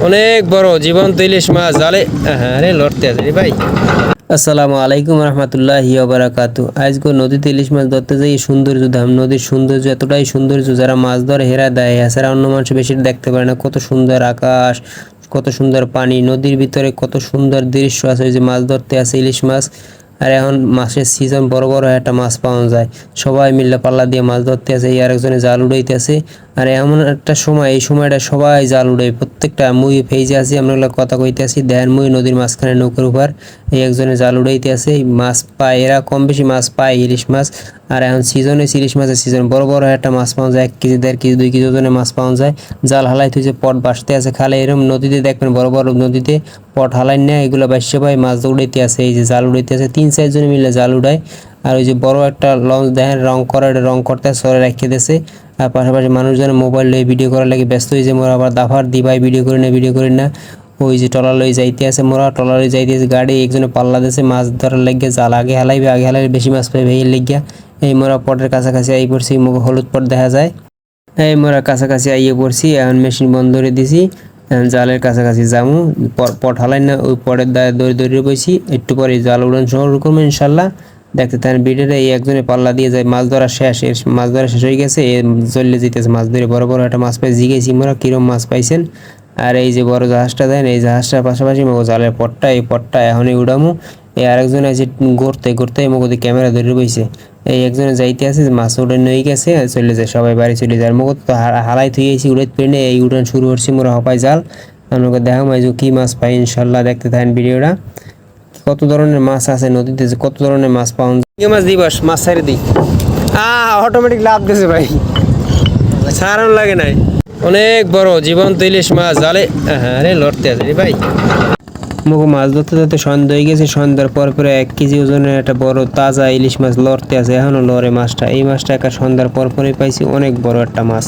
অনেক বড় জীবন্ত ইলিশ মাছ জালে আরে লড়তে আছে রে ভাই। আসসালামু আলাইকুম রহমতুল্লাহি ওয়া বারাকাতু। আজকে নদীতে ইলিশ মাছ ধরতে যাই, সৌন্দর্য দাম নদীর সৌন্দর্য এতটাই সৌন্দর্য, যারা মাছ ধরে হেরা দেয়, এছাড়া অন্য মানুষ বেশি দেখতে পারে না। কত সুন্দর আকাশ, কত সুন্দর পানি, নদীর ভিতরে কত সুন্দর দৃশ্য আছে। ওই যে মাছ ধরতে আছে ইলিশ মাছ। আর এখন মাছের সিজন, বড় বড় একটা মাছ পাওয়া যায়। সবাই মিলে পাল্লা দিয়ে মাছ ধরতে আছে, এই আরেকজনে জাল উড়াইতে আছে। আর এমন একটা সময়, এই সময়টা সবাই জাল উড়াই, প্রত্যেকটা মুই ফেজে আছি, আমরা কথা কইতে আছি। দেন মুই নদীর মাঝখানে নৌকার উপর, এই একজনে জাল উড়াইতে আছে। মাছ পায়, এরা কম বেশি মাছ পায় ইলিশ মাছ। আর এখন সিজনে ইলিশ মাছের সিজন, বড় বড় একটা মাছ পাওয়া যায়, 1 কেজি 1.5 কেজি 2 কেজি ওজনের মাছ পাওয়া যায়। জাল হালাই তুই পট বাসতে আছে খালে, এরকম নদীতে দেখবেন বড় বড় নদীতে পট হালাই না, এগুলো বাসে পায় মাছ উড়াইতে আছে। এই যে জাল উড়াইতে আছে, 3-4 জন মিলে জাল উড়ায়। আর ওই যে বড় একটা লঞ্চ দেখেন রং করা, রং করতে সরে রেখে দিয়েছে। আর পাশাপাশি মানুষজন মোবাইল লয়ে ভিডিও করার লাগে ব্যস্ত হয়েছে। মোরা আবার দাফার দিবাই ভিডিও করি না। ওই যে ট্রলার লই যাইতে আছে, মোরা ট্রলার লই যাইতে আছে, গাড়ি একজনে পাল্লা দিয়েছে মাছ ধরার লাগিয়ে। জাল আগে হালাইবে বেশি মাছ পাইবে এই লাগিয়া। এই মোরা পটের কাছাকাছি আই পড়ছি, মুখ হলুদ পট দেখা যায়। এই মোরা কাছাকাছি আইয়ে পড়ছি, এখন মেশিন বন্ধ করে দিছি। এখন জালের কাছাকাছি যামু, পট হালাই না, ওই পটের দায়ে দড়ি বইছি। একটু পরে জাল উড়ান শুরু করবো ইনশাল্লাহ। দেখতে থাকেন ভিডিওটা। এই একজনে পাল্লা দিয়ে যায়, মাছ ধরা শেষ, মাছ ধরা শেষ হয়ে গেছে, চলে যেতেছে মাছ ধরে। বড় বড় একটা মাছ পাই, জিগেছি মোরা কিরম মাছ পাইছেন। আর এই যে বড় জাহাজটা দেন, এই জাহাজটার পাশাপাশি মগো জালের পটটা, এই পটটা এখনই উড়ামু। এই আরেকজন আছে ঘুরতে মগো ক্যামেরা ধরে বইছে। এই একজনে যাইতে আছে, মাছ উড়ে নিয়ে গেছে, চলে যায়, সবাই বাড়ি চলে যায়। মগো তো হালাই থুয়েছি উড়াইতে পেরে, এই উড়ান শুরু করছি মোরা হপাই জাল। আমাকে দেখাম এই যে কি মাছ পাই ইনশাল্লাহ। দেখতে থাকেন ভিডিওটা। কত ধরনের মাছ আছে নদীতে, যে কত ধরনের মাছ পাওয়া যায়। মাছ দিবস মাছ ছাড়ে দিই, অটোমেটিক লাভ দিছে ভাই, ছাড়ানো লাগে নাই। অনেক বড় জীবন্ত ইলিশ মাছ জালে আরে লড়তে আছে রে ভাই। মুখ মাছ ধরতে ধরতে সন্ধ্যা হয়ে গেছে। সন্ধ্যার পর 1 কেজি ওজনের একটা বড় তাজা ইলিশ মাছ লড়তে আছে, এখনো লড়ে মাছটা। এই মাছটা একা সন্ধ্যার পরই পাইছি, অনেক বড় একটা মাছ।